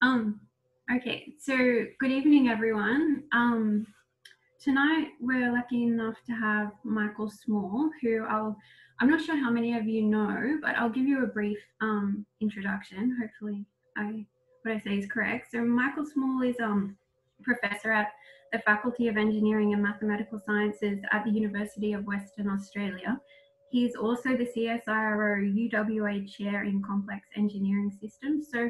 Um, okay, so good evening, everyone. Tonight we're lucky enough to have Michael Small, who I'm not sure how many of you know, but I'll give you a brief introduction. Hopefully what I say is correct. So Michael Small is professor at the Faculty of Engineering and Mathematical Sciences at the University of Western Australia. He is also the CSIRO UWA Chair in Complex Engineering Systems. So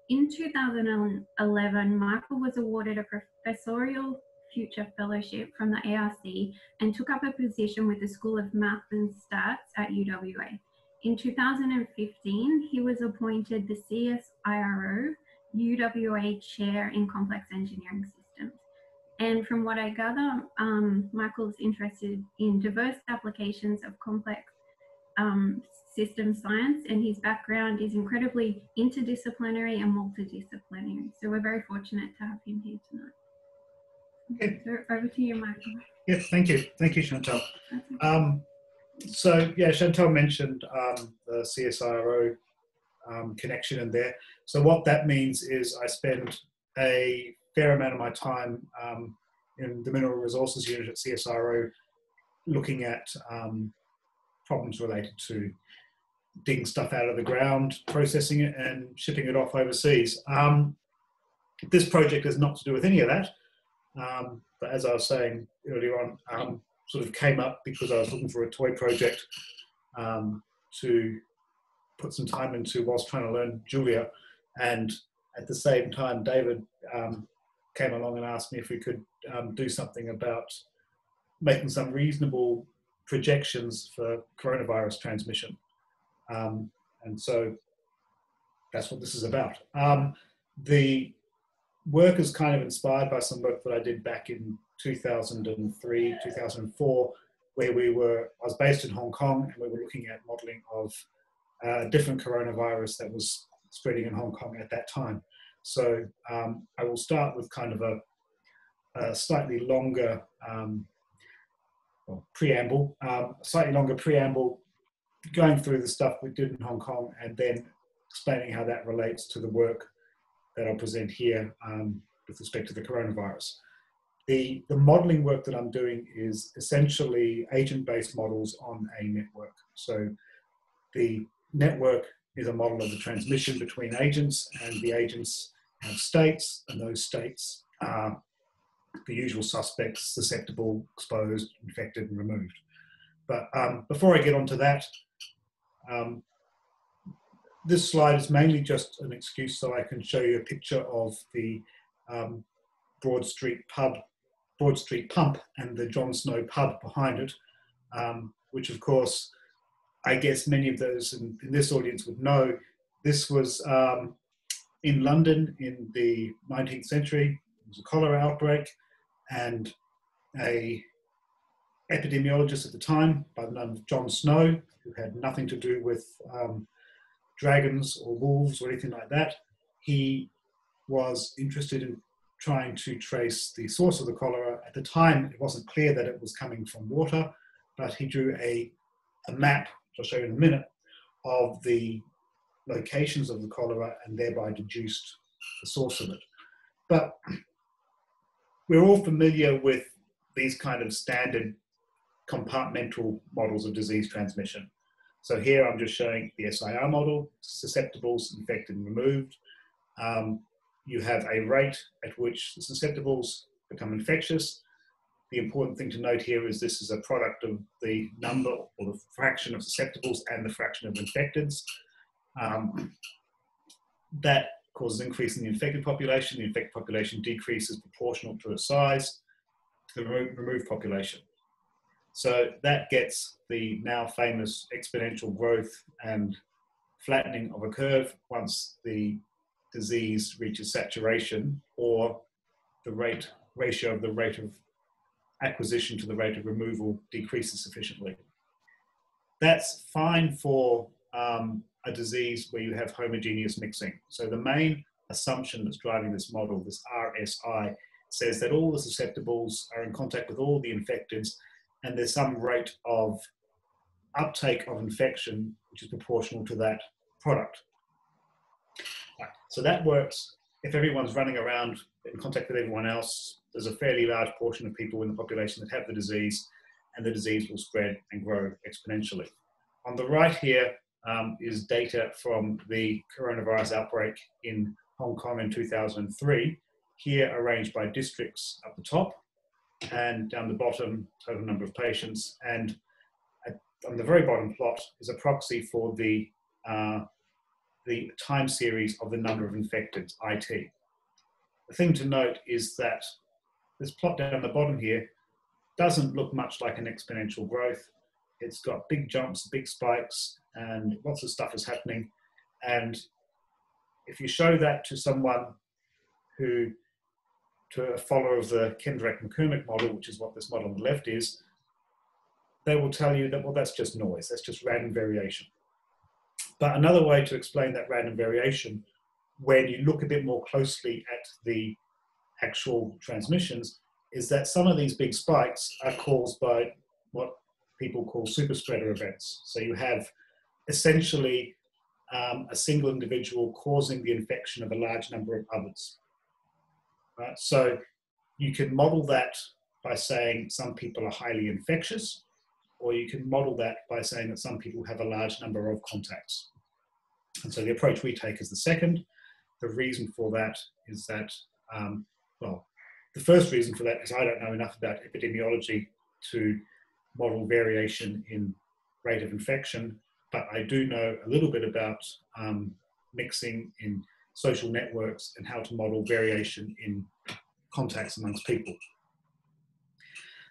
in 2011, Michael was awarded a professorial future fellowship from the ARC and took up a position with the School of Math and Stats at UWA. In 2015, he was appointed the CSIRO UWA Chair in Complex Engineering Systems. And from what I gather, Michael's interested in diverse applications of complex system science, and his background is incredibly interdisciplinary and multidisciplinary. So we're very fortunate to have him here tonight. Okay. So over to you, Michael. Yes, thank you. Thank you, Chantal. So yeah, Chantal mentioned the CSIRO connection in there. So what that means is I spend a fair amount of my time in the Mineral Resources Unit at CSIRO looking at problems related to digging stuff out of the ground, processing it and shipping it off overseas. This project is not to do with any of that, but as I was saying earlier on, sort of came up because I was looking for a toy project to put some time into whilst trying to learn Julia, and at the same time David came along and asked me if we could do something about making some reasonable projections for coronavirus transmission. And so that's what this is about. The work is kind of inspired by some work that I did back in 2003, 2004, where I was based in Hong Kong, and we were looking at modeling of a different coronavirus that was spreading in Hong Kong at that time. So I will start with kind of a slightly longer preamble, going through the stuff we did in Hong Kong, and then explaining how that relates to the work that I'll present here with respect to the coronavirus. The modeling work that I'm doing is essentially agent-based models on a network. So the network is a model of the transmission between agents, and the agents have states, and those states are the usual suspects: susceptible, exposed, infected, and removed. But before I get onto that, this slide is mainly just an excuse so I can show you a picture of the Broad Street Pump and the John Snow pub behind it, which of course, I guess many of those in this audience would know. This was in London in the 19th century. It was a cholera outbreak, and a epidemiologist at the time by the name of John Snow, who had nothing to do with dragons or wolves or anything like that. He was interested in trying to trace the source of the cholera. At the time, it wasn't clear that it was coming from water, but he drew a map, which I'll show you in a minute, of the locations of the cholera and thereby deduced the source of it. But we're all familiar with these kind of standard compartmental models of disease transmission. So here I'm just showing the SIR model: susceptibles, infected, and removed. You have a rate at which the susceptibles become infectious. The important thing to note here is this is a product of the number or the fraction of susceptibles and the fraction of infecteds. That causes increase in the infected population. The infected population decreases proportional to the size to the removed population. So that gets the now famous exponential growth and flattening of a curve once the disease reaches saturation, or the ratio of the rate of acquisition to the rate of removal decreases sufficiently. That's fine for a disease where you have homogeneous mixing. So the main assumption that's driving this model, this RSI, says that all the susceptibles are in contact with all the infecteds, and there's some rate of uptake of infection which is proportional to that product. Right. So that works if everyone's running around in contact with everyone else, there's a fairly large portion of people in the population that have the disease, and the disease will spread and grow exponentially. On the right here is data from the coronavirus outbreak in Hong Kong in 2003, here arranged by districts up the top, and down the bottom, total number of patients. And on the very bottom plot is a proxy for the time series of the number of infected, IT. The thing to note is that this plot down the bottom here doesn't look much like an exponential growth. It's got big jumps, big spikes, and lots of stuff is happening. And if you show that to someone to a follower of the Kendrick-McCormick model, which is what this model on the left is, they will tell you that, well, that's just noise, that's just random variation. But another way to explain that random variation, when you look a bit more closely at the actual transmissions, is that some of these big spikes are caused by what people call super spreader events. So you have essentially a single individual causing the infection of a large number of others. Right? So you can model that by saying some people are highly infectious, or you can model that by saying that some people have a large number of contacts. And so the approach we take is the second. The reason for that is that, well, the first reason for that is I don't know enough about epidemiology to model variation in rate of infection, but I do know a little bit about mixing in social networks and how to model variation in contacts amongst people.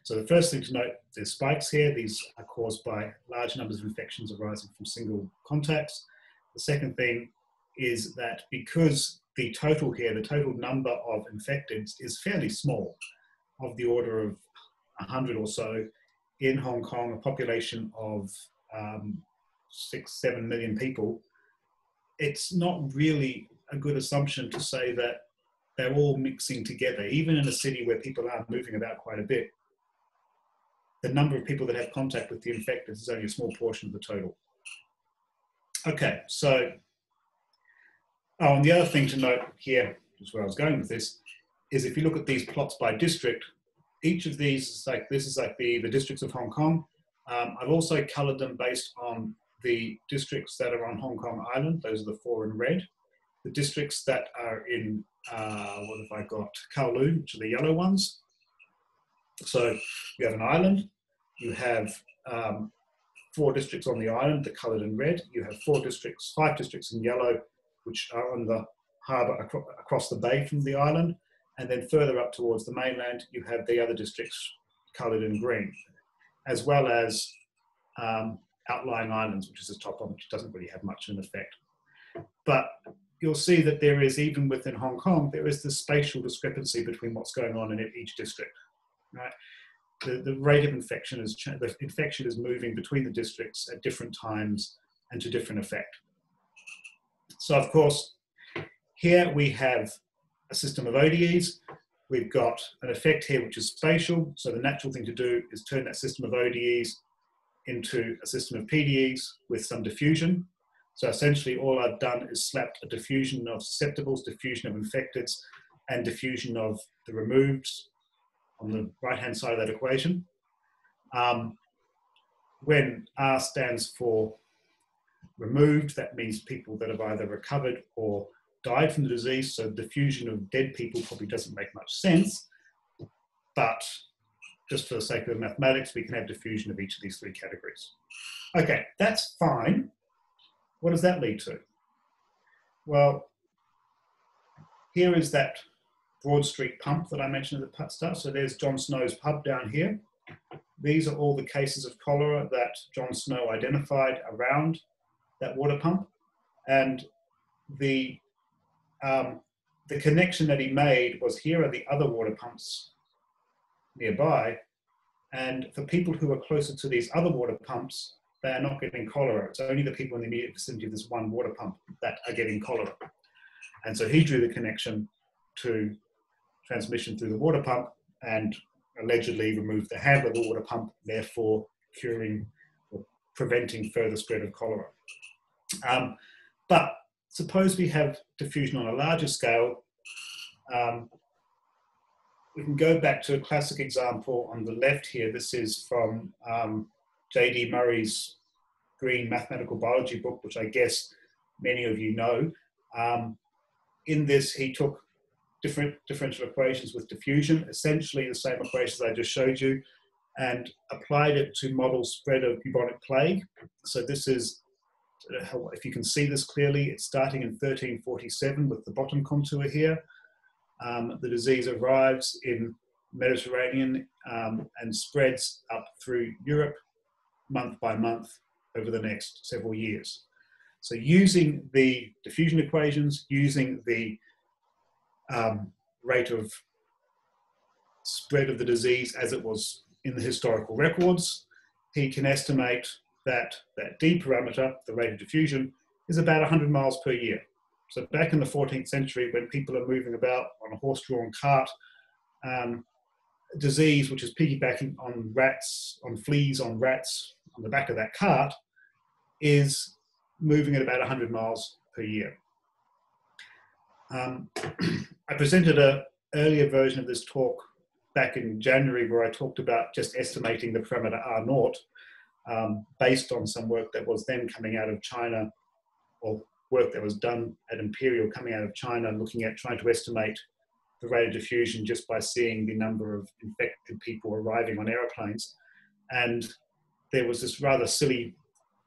So the first thing to note, there's spikes here. These are caused by large numbers of infections arising from single contacts. The second thing is that because the total here, the total number of infected is fairly small, of the order of 100 or so, in Hong Kong, a population of 6-7 million people, it's not really a good assumption to say that they're all mixing together. Even in a city where people are moving about quite a bit, the number of people that have contact with the infected is only a small portion of the total. Okay, so, and the other thing to note here, which is where I was going with this, is if you look at these plots by district, each of these is like, this is like the districts of Hong Kong. I've also colored them based on the districts that are on Hong Kong Island. Those are the 4 in red. The districts that are in, what have I got? Kowloon, which are the yellow ones. So you have an island, you have 4 districts on the island, they're coloured in red. You have 5 districts in yellow, which are on the harbour across the bay from the island. And then further up towards the mainland, you have the other districts coloured in green, as well as outlying islands, which is the top one, which doesn't really have much of an effect. But you'll see that there is, even within Hong Kong, there is this spatial discrepancy between what's going on in each district. Right? The rate of infection is, the infection is moving between the districts at different times and to different effect. So of course, here we have a system of ODEs. We've got an effect here which is spatial. So the natural thing to do is turn that system of ODEs into a system of PDEs with some diffusion. So essentially all I've done is slapped a diffusion of susceptibles, diffusion of infecteds, and diffusion of the removeds on the right-hand side of that equation. When R stands for removed, that means people that have either recovered or died from the disease, so diffusion of dead people probably doesn't make much sense, but just for the sake of mathematics, we can have diffusion of each of these 3 categories. Okay, that's fine. What does that lead to? Well, here is that Broad Street pump that I mentioned at the start. So there's John Snow's pub down here. These are all the cases of cholera that John Snow identified around that water pump. And the connection that he made was, here are the other water pumps nearby. And for people who are closer to these other water pumps, they are not getting cholera. It's only the people in the immediate vicinity of this one water pump that are getting cholera. And so he drew the connection to transmission through the water pump and allegedly removed the handle of the water pump, therefore curing or preventing further spread of cholera. But suppose we have diffusion on a larger scale, we can go back to a classic example on the left here. This is from J.D. Murray's Green Mathematical Biology book, which I guess many of you know. In this, he took different differential equations with diffusion, essentially the same equations I just showed you, and applied it to model spread of bubonic plague. So this is, if you can see this clearly, it's starting in 1347 with the bottom contour here. The disease arrives in Mediterranean and spreads up through Europe month by month over the next several years. So using the diffusion equations, using the rate of spread of the disease as it was in the historical records, he can estimate that that D parameter, the rate of diffusion, is about 100 miles per year. So back in the 14th century, when people are moving about on a horse-drawn cart, disease, which is piggybacking on rats, on fleas, on rats, on the back of that cart, is moving at about 100 miles per year. I presented an earlier version of this talk back in January where I talked about just estimating the parameter R0 based on some work that was then coming out of China, or work that was done at Imperial coming out of China, looking at trying to estimate the rate of diffusion just by seeing the number of infected people arriving on aeroplanes. And there was this rather silly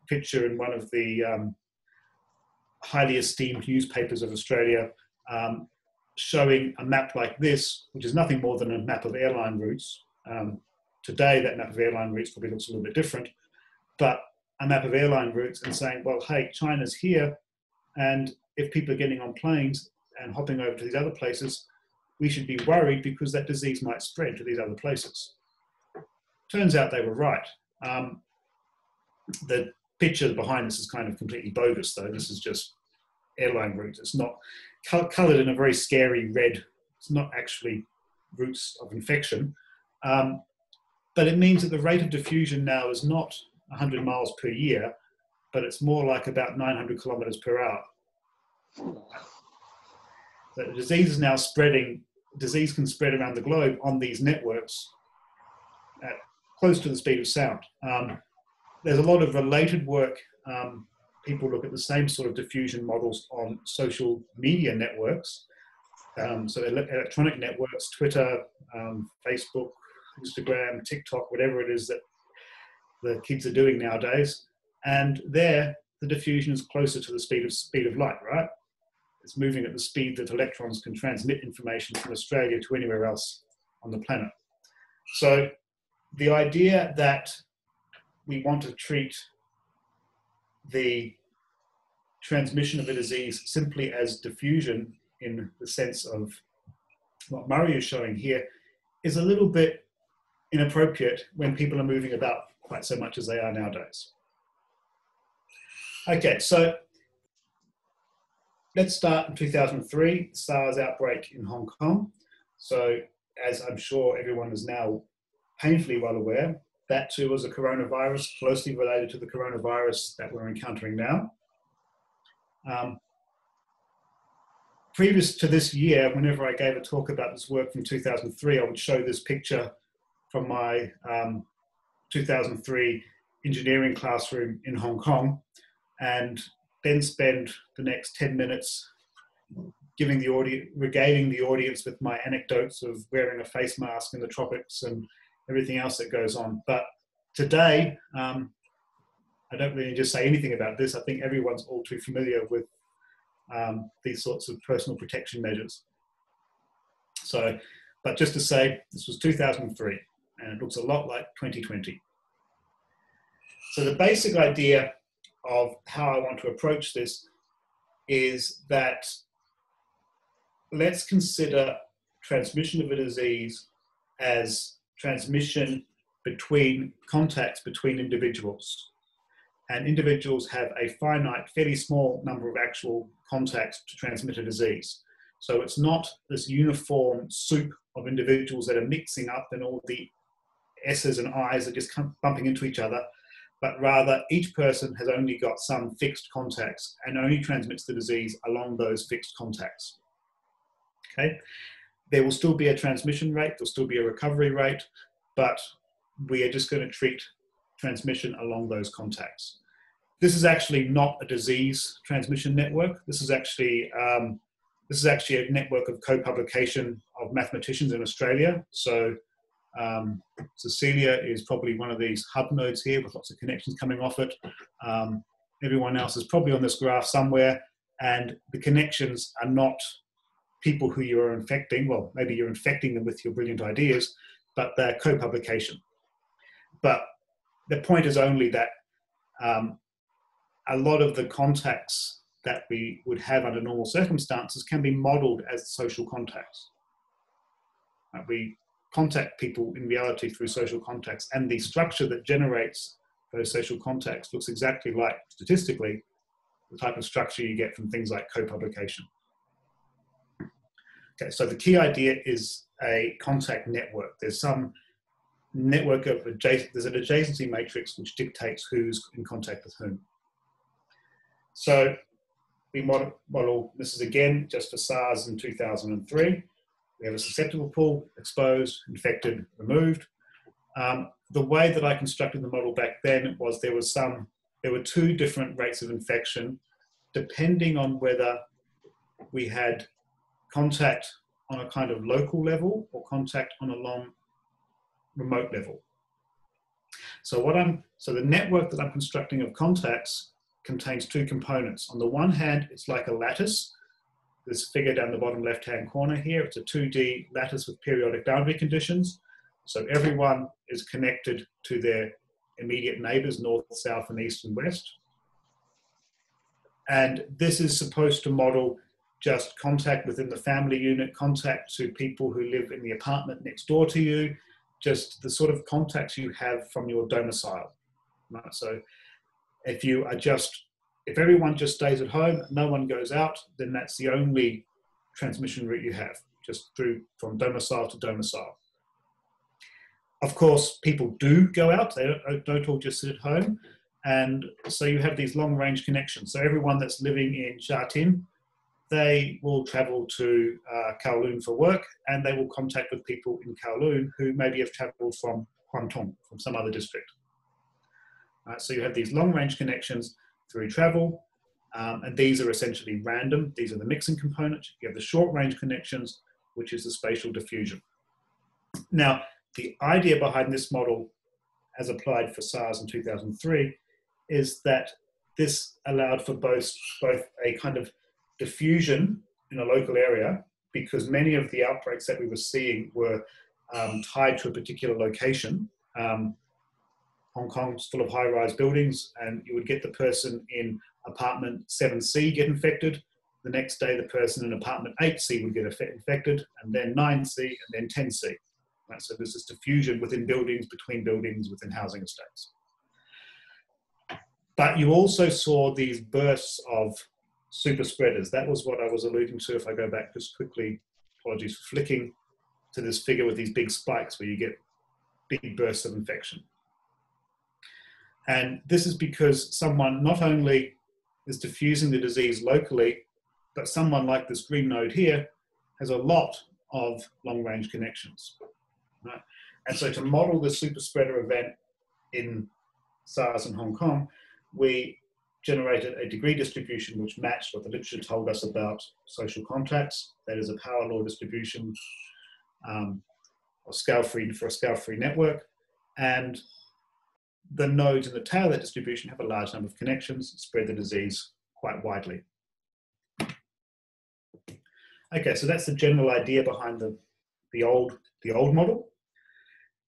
picture in one of the highly esteemed newspapers of Australia showing a map like this, which is nothing more than a map of airline routes. Today, that map of airline routes probably looks a little bit different, but a map of airline routes and saying, well, hey, China's here, and if people are getting on planes and hopping over to these other places, we should be worried because that disease might spread to these other places. Turns out they were right. The picture behind this is kind of completely bogus, though. This is just airline routes. It's not coloured in a very scary red. It's not actually routes of infection. But it means that the rate of diffusion now is not 100 miles per year, but it's more like about 900 kilometers per hour. So the disease is now spreading. Disease can spread around the globe on these networks at close to the speed of sound. There's a lot of related work. People look at the same sort of diffusion models on social media networks. So electronic networks, Twitter, Facebook, Instagram, TikTok, whatever it is that the kids are doing nowadays. And there, the diffusion is closer to the speed of light, right? It's moving at the speed that electrons can transmit information from Australia to anywhere else on the planet. So the idea that we want to treat the transmission of a disease simply as diffusion in the sense of what Murray is showing here is a little bit inappropriate when people are moving about quite so much as they are nowadays. Okay, so let's start in 2003, SARS outbreak in Hong Kong. So as I'm sure everyone is now painfully well aware, that too was a coronavirus closely related to the coronavirus that we're encountering now. Previous to this year, whenever I gave a talk about this work from 2003, I would show this picture from my 2003 engineering classroom in Hong Kong, and then spend the next 10 minutes giving the audience, regaling the audience with my anecdotes of wearing a face mask in the tropics and everything else that goes on. But today, I don't really just say anything about this. I think everyone's all too familiar with these sorts of personal protection measures. So, but just to say, this was 2003, and it looks a lot like 2020. So the basic idea of how I want to approach this is that let's consider transmission of a disease as transmission between contacts between individuals. And individuals have a finite, fairly small number of actual contacts to transmit a disease. So it's not this uniform soup of individuals that are mixing up and all the S's and I's are just bumping into each other, but rather each person has only got some fixed contacts and only transmits the disease along those fixed contacts. Okay, there will still be a transmission rate, there'll still be a recovery rate, but we are just going to treat transmission along those contacts. This is actually not a disease transmission network. This is actually a network of co-publication of mathematicians in Australia. So Cecilia is probably one of these hub nodes here with lots of connections coming off it. Everyone else is probably on this graph somewhere, and the connections are not people who you are infecting. Well, maybe you're infecting them with your brilliant ideas, but they're co-publication. But the point is only that a lot of the contacts that we would have under normal circumstances can be modeled as social contacts. We contact people in reality through social contacts, and the structure that generates those social contacts looks exactly like, statistically, the type of structure you get from things like co-publication. Okay, so the key idea is a contact network. There's some network of there's an adjacency matrix which dictates who's in contact with whom. So we model, this is again just for SARS in 2003. We have a susceptible pool, exposed, infected, removed. The way that I constructed the model back then was there were two different rates of infection, depending on whether we had contact on a kind of local level or contact on a long remote level. So the network that I'm constructing of contacts contains two components. On the one hand, it's like a lattice. This figure down the bottom left-hand corner here, it's a 2D lattice with periodic boundary conditions. So everyone is connected to their immediate neighbors, north, south, and east, and west. And this is supposed to model just contact within the family unit, contact to people who live in the apartment next door to you, just the sort of contacts you have from your domicile. Right? So if everyone just stays at home, no one goes out, then that's the only transmission route you have, just from domicile to domicile. Of course, people do go out, they don't all just sit at home, and so you have these long-range connections. So everyone that's living in Sha Tin, they will travel to Kowloon for work, and they will contact with people in Kowloon who maybe have travelled from Kwangtung, from some other district. So you have these long-range connections through travel, and these are essentially random. These are the mixing components. You have the short-range connections, which is the spatial diffusion. Now, the idea behind this model, as applied for SARS in 2003, is that this allowed for both a kind of diffusion in a local area, because many of the outbreaks that we were seeing were tied to a particular location. Hong Kong's full of high-rise buildings, and you would get the person in apartment 7C get infected. The next day, the person in apartment 8C would get infected, and then 9C, and then 10C. Right? So there's this diffusion within buildings, between buildings, within housing estates. But you also saw these bursts of super spreaders. That was what I was alluding to. If I go back just quickly, apologies for flicking, to this figure with these big spikes where you get big bursts of infection. And this is because someone not only is diffusing the disease locally, but someone like this green node here has a lot of long-range connections. Right? And so to model the super spreader event in SARS in Hong Kong, we generated a degree distribution which matched what the literature told us about social contacts. That is a power law distribution for a scale-free network. And the nodes in the tail of that distribution have a large number of connections and spread the disease quite widely. Okay, so that's the general idea behind the old model.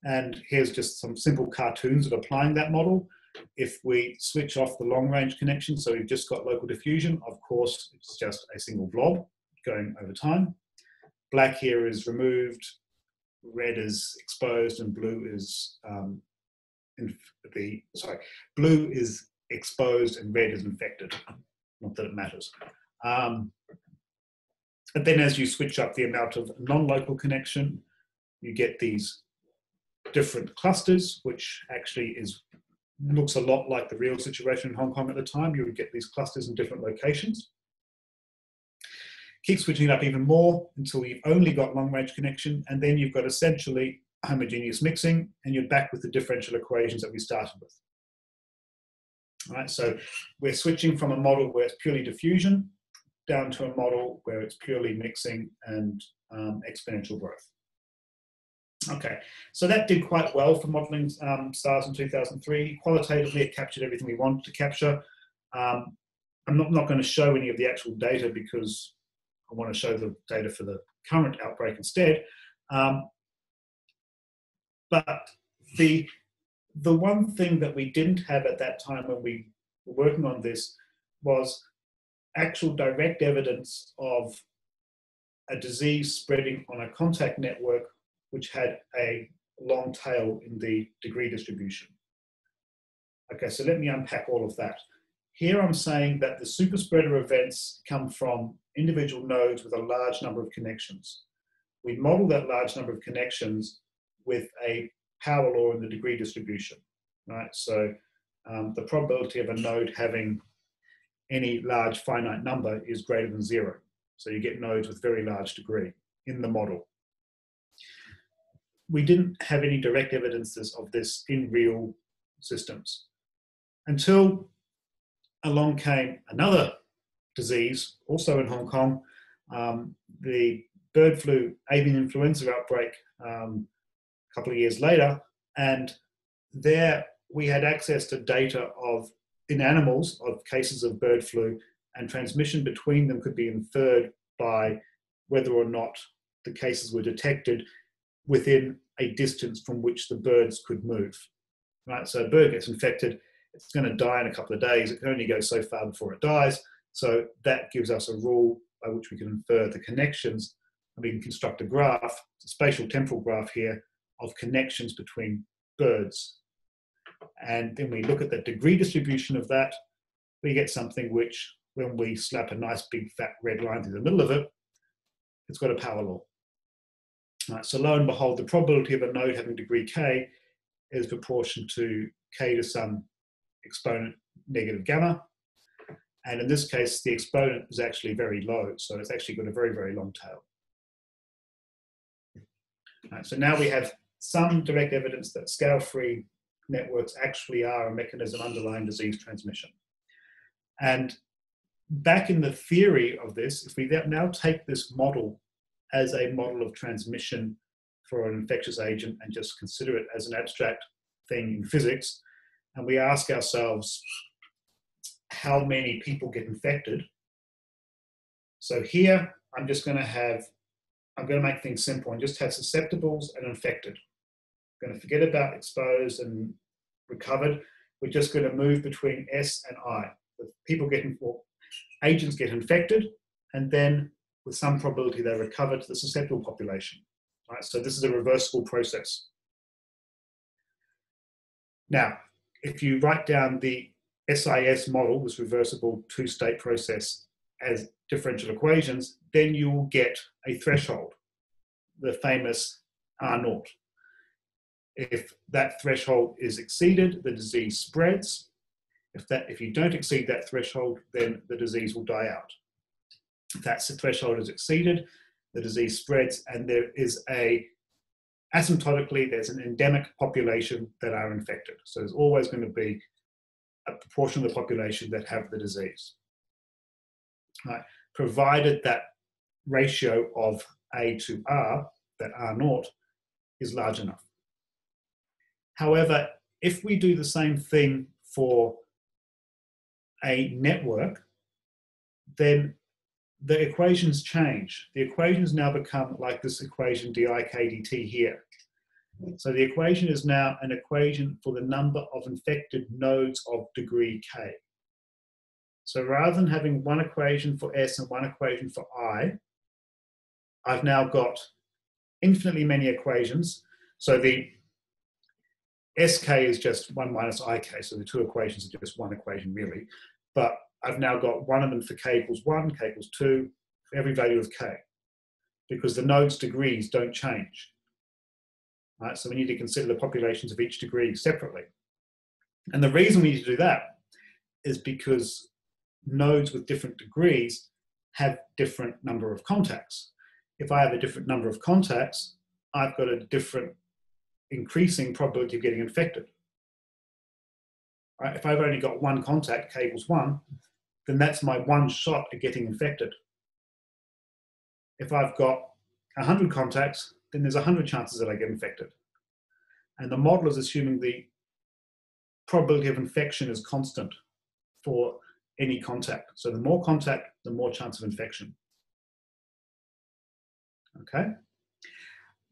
And here's just some simple cartoons of applying that model. If we switch off the long-range connection, so we've just got local diffusion, of course, it's just a single blob going over time. Black here is removed, red is exposed, and blue is blue is exposed and red is infected. Not that it matters. And then as you switch up the amount of non-local connection, you get these different clusters, which actually looks a lot like the real situation in Hong Kong at the time. You would get these clusters in different locations. Keep switching it up even more until you've only got long-range connection, and then you've got essentially homogeneous mixing, and you're back with the differential equations that we started with. All right, so we're switching from a model where it's purely diffusion down to a model where it's purely mixing and exponential growth. Okay, so that did quite well for modeling SARS in 2003. Qualitatively, it captured everything we wanted to capture. I'm not going to show any of the actual data because I want to show the data for the current outbreak instead. But the one thing that we didn't have at that time when we were working on this was actual direct evidence of a disease spreading on a contact network which had a long tail in the degree distribution. Okay, so let me unpack all of that. Here I'm saying that the superspreader events come from individual nodes with a large number of connections. We model that large number of connections with a power law in the degree distribution, right? So the probability of a node having any large finite number is greater than 0. So you get nodes with very large degree in the model. We didn't have any direct evidences of this in real systems until along came another disease, also in Hong Kong, the bird flu avian influenza outbreak a couple of years later, and there we had access to data of in animals of cases of bird flu, and transmission between them could be inferred by whether or not the cases were detected within a distance from which the birds could move. Right, so a bird gets infected, it's going to die in a couple of days. It can only go so far before it dies. So that gives us a rule by which we can infer the connections, and we can construct a graph, a spatial temporal graph here, of connections between birds. And then we look at the degree distribution of that. We get something which, when we slap a nice big fat red line through the middle of it, it's got a power law. Right, so lo and behold, the probability of a node having degree k is proportional to k to some exponent negative gamma. And in this case, the exponent is actually very low. So it's actually got a very, very long tail. Right, so now we have some direct evidence that scale-free networks actually are a mechanism underlying disease transmission. And back in the theory of this, if we now take this model as a model of transmission for an infectious agent and just consider it as an abstract thing in physics, and we ask ourselves how many people get infected. So here, I'm going to make things simple and just have susceptibles and infected. I'm going to forget about exposed and recovered. We're just going to move between S and I. Agents get infected, and then with some probability they recover to the susceptible population. Right? So this is a reversible process. Now, if you write down the SIS model, this reversible two-state process, as differential equations, then you will get a threshold, the famous R0. If that threshold is exceeded, the disease spreads. If you don't exceed that threshold, then the disease will die out. If that threshold is exceeded, the disease spreads, and there is asymptotically, there's an endemic population that are infected. So there's always going to be a proportion of the population that have the disease. Right? Provided that ratio of A to R, that R0, is large enough. However, if we do the same thing for a network, then the equations change. The equations now become like this equation dik dt here. So the equation is now an equation for the number of infected nodes of degree k. So rather than having one equation for S and one equation for I, I've now got infinitely many equations. So the Sk is just 1 minus Ik, so the two equations are just one equation really. But I've now got one of them for k equals 1, k equals 2, for every value of k, because the nodes' degrees don't change. Right? So we need to consider the populations of each degree separately. And the reason we need to do that is because nodes with different degrees have different number of contacts. If I have a different number of contacts, I've got a different increasing probability of getting infected. Right? If I've only got one contact, k equals 1, then that's my one shot at getting infected. If I've got 100 contacts, then there's 100 chances that I get infected. And the model is assuming the probability of infection is constant for any contact. So the more contact, the more chance of infection. Okay?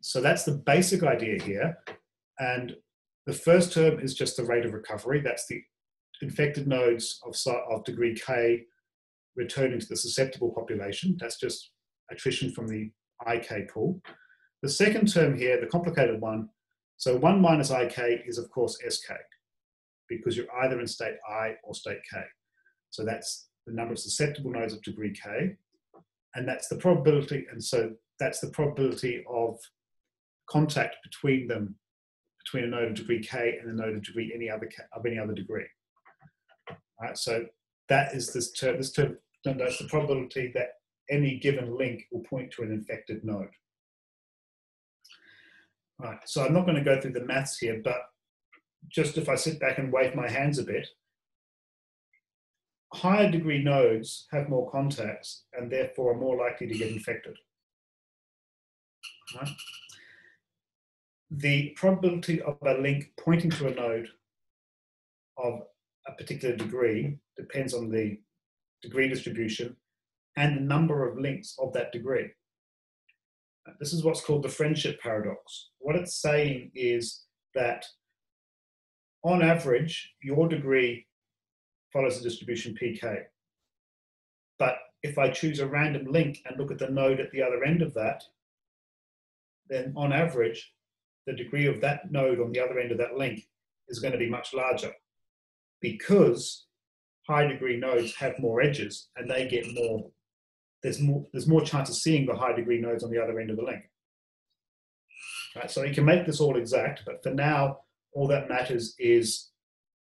So that's the basic idea here. And the first term is just the rate of recovery. That's the infected nodes of degree K returning to the susceptible population. That's just attrition from the IK pool. The second term here, the complicated one, so 1 minus IK is of course SK, because you're either in state I or state K. So that's the number of susceptible nodes of degree K, and that's the probability, and so that's the probability of contact between them, between a node of degree K and a node of degree any other degree. All right, so that is this term denotes the probability that any given link will point to an infected node. All right, so I'm not going to go through the maths here, but just if I sit back and wave my hands a bit, higher degree nodes have more contacts and therefore are more likely to get infected. Right? The probability of a link pointing to a node of a particular degree depends on the degree distribution and the number of links of that degree. This is what's called the friendship paradox. What it's saying is that on average, your degree follows the distribution pk. But if I choose a random link and look at the node at the other end of that, then on average, the degree of that node on the other end of that link is going to be much larger, because high degree nodes have more edges and they get more, there's more chance of seeing the high degree nodes on the other end of the link. Right, so you can make this all exact, but for now, all that matters is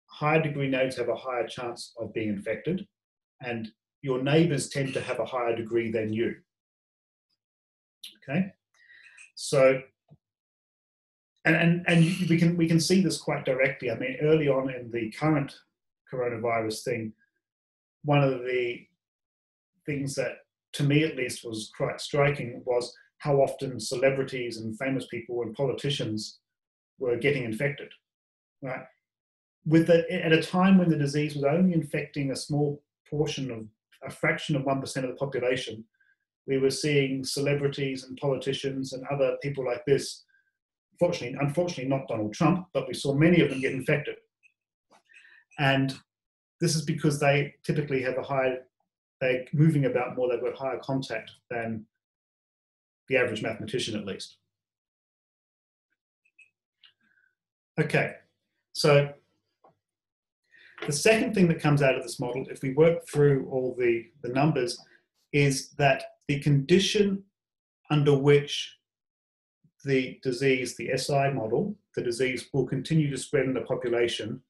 higher degree nodes have a higher chance of being infected, and your neighbors tend to have a higher degree than you. Okay, so and we can see this quite directly. I mean, early on in the current coronavirus thing, one of the things that, to me at least, was quite striking was how often celebrities and famous people and politicians were getting infected. Right, at a time when the disease was only infecting a small portion of, a fraction of 1% of the population, we were seeing celebrities and politicians and other people like this. Unfortunately not Donald Trump, but we saw many of them get infected. And this is because they typically have they're moving about more, they've got higher contact than the average mathematician at least. Okay, so the second thing that comes out of this model, if we work through all the numbers, is that the condition under which the disease, the SI model, the disease will continue to spread in the population,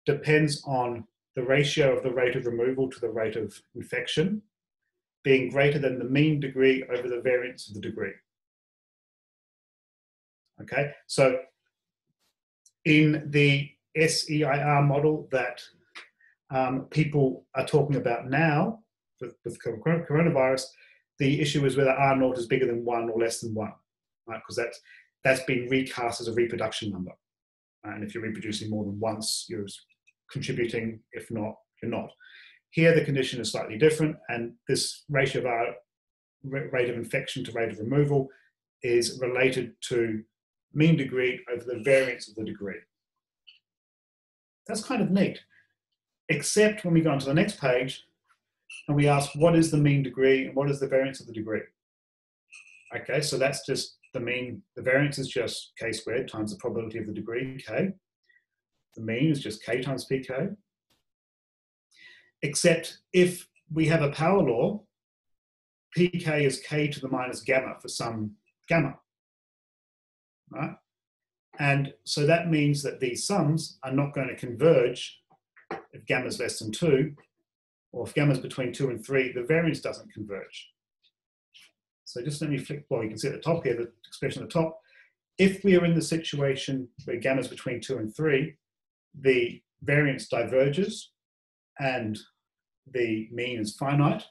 depends on the ratio of the rate of removal to the rate of infection being greater than the mean degree over the variance of the degree. Okay, so in the SEIR model that people are talking about now with coronavirus, the issue is whether R0 is bigger than 1 or less than 1, right? Because that's been recast as a reproduction number. And if you're reproducing more than once, you're contributing. If not, you're not. Here, the condition is slightly different, and this ratio of our rate of infection to rate of removal is related to mean degree over the variance of the degree. That's kind of neat, except when we go on to the next page and we ask, what is the mean degree and what is the variance of the degree? Okay, so that's just the mean. The variance is just k squared times the probability of the degree, k. The mean is just k times pk. Except if we have a power law, pk is k to the minus gamma for some gamma, right? And so that means that these sums are not going to converge if gamma is less than 2, or if gamma is between 2 and 3, the variance doesn't converge. So just let me flick, well, you can see at the top here, the expression at the top. If we are in the situation where gamma is between 2 and 3, the variance diverges and the mean is finite.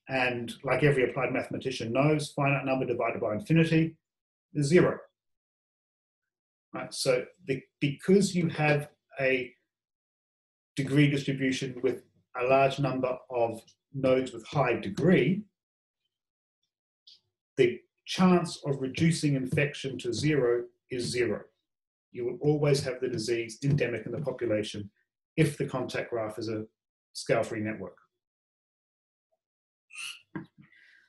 And like every applied mathematician knows, finite number divided by infinity is 0. Right? So because you have a degree distribution with a large number of nodes with high degree, the chance of reducing infection to 0 is 0. You will always have the disease endemic in the population if the contact graph is a scale-free network.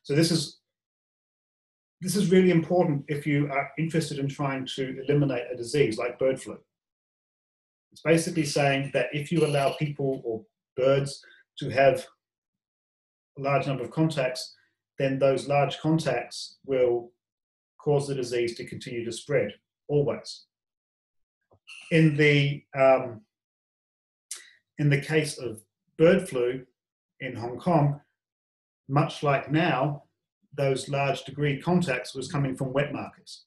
So this is really important if you are interested in trying to eliminate a disease like bird flu. It's basically saying that if you allow people or birds to have a large number of contacts, then those large contacts will cause the disease to continue to spread, always. In the case of bird flu in Hong Kong, much like now, those large degree contacts was coming from wet markets.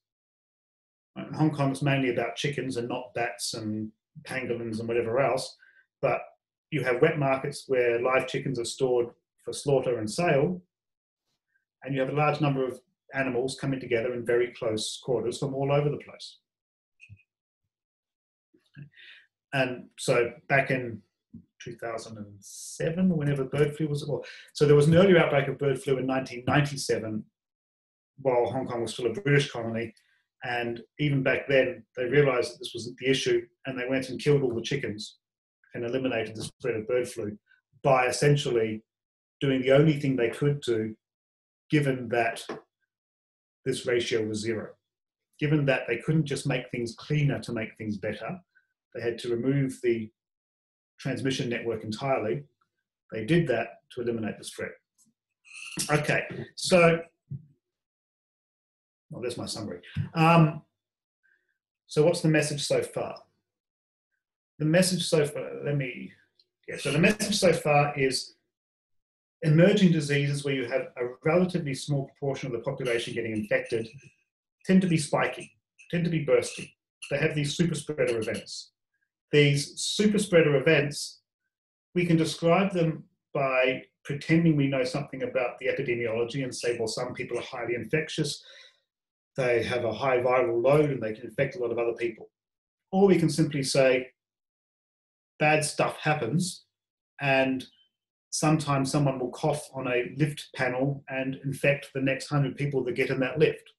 In Hong Kong, it's mainly about chickens and not bats and pangolins and whatever else, but you have wet markets where live chickens are stored for slaughter and sale, and you have a large number of animals coming together in very close quarters from all over the place. And so back in 2007, whenever bird flu was, so there was an earlier outbreak of bird flu in 1997, while Hong Kong was still a British colony. And even back then, they realized that this wasn't the issue, and they went and killed all the chickens and eliminated the spread of bird flu by essentially doing the only thing they could do, given that this ratio was 0. Given that they couldn't just make things cleaner to make things better, they had to remove the transmission network entirely. They did that to eliminate the spread. Okay, so, well, there's my summary. So what's the message so far? The message so far, so the message so far is emerging diseases where you have a relatively small proportion of the population getting infected tend to be spiky, tend to be bursty. They have these super spreader events. These super spreader events, we can describe them by pretending we know something about the epidemiology and say, well, some people are highly infectious, they have a high viral load and they can infect a lot of other people. Or we can simply say, bad stuff happens and sometimes someone will cough on a lift panel and infect the next 100 people that get in that lift.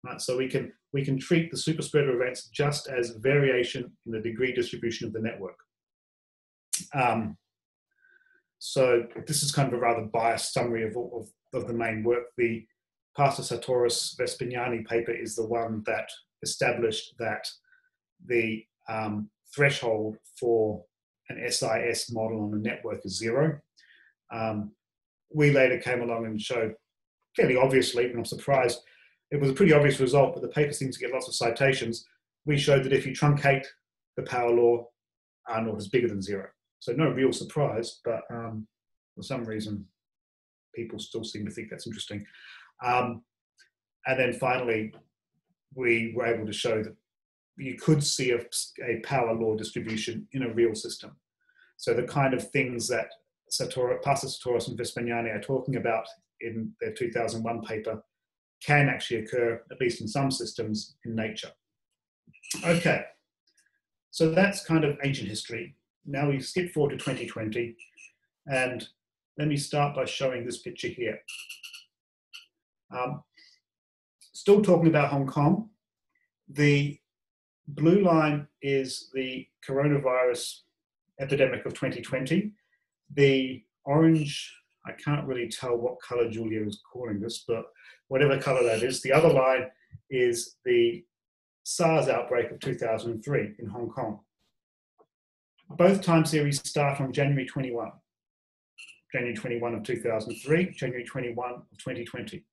Right? So we can treat the super spreader events just as variation in the degree distribution of the network. So this is kind of a rather biased summary of the main work. The Pastor Sartoris Vespignani paper is the one that established that the threshold for an SIS model on the network is 0. We later came along and showed, fairly obviously, and I'm surprised, it was a pretty obvious result, but the paper seems to get lots of citations. We showed that if you truncate the power law, R naught is bigger than 0. So no real surprise, but for some reason, people still seem to think that's interesting. And then finally, we were able to show that you could see a power law distribution in a real system. So the kind of things that Pastor Sartoris and Vespignani are talking about in their 2001 paper can actually occur, at least in some systems, in nature. Okay, so that's kind of ancient history. Now we skip forward to 2020, and let me start by showing this picture here. Still talking about Hong Kong, the blue line is the coronavirus epidemic of 2020. The orange, I can't really tell what color Julia is calling this, but whatever color that is. The other line is the SARS outbreak of 2003 in Hong Kong. Both time series start on January 21. January 21 of 2003, January 21 of 2020.